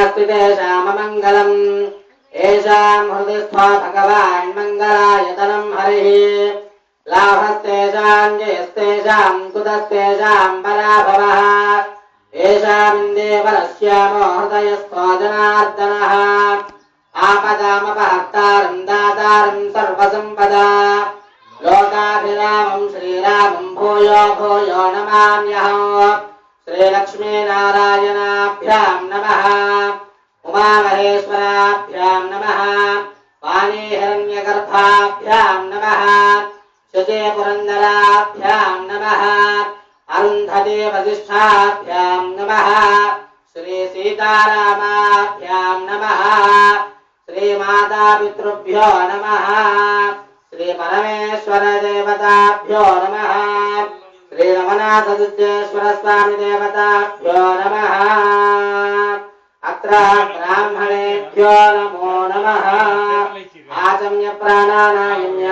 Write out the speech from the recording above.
नास्ति तेषाममङ्गलम् येषां हृदि स्था भगवान् मङ्गलायतनं हरिः लाभस्तेषां जयस्तेषां कुतस्तेषां पराभवः येषामिन्देवरस्यामो हृदयस्थो जनार्दनः आपदामपहर्तारं दातारं सर्वसम्पदा लोकाभिरामं श्रीरामं भूयो भूयो नमाम्यहम् श्रीलक्ष्मीनारायणाभ्यां नमः उमामहेश्वराभ्यां नमः वाणीहिरण्यगर्भाभ्यां नमः शुचिपुरन्दराभ्यां नमः अरुन्धती वसिष्ठाभ्यां नमः श्रीसीतारामाभ्यां नमः श्रीमातापितृभ्यो नमः श्रीपरमेश्वरदेवताभ्यो नमः श्रीरमनाथदुर्गेश्वरस्वामिदेवताभ्यो नमः अत्र ब्राह्मणेभ्यो नमो नमः आचम्य प्राणानायम्य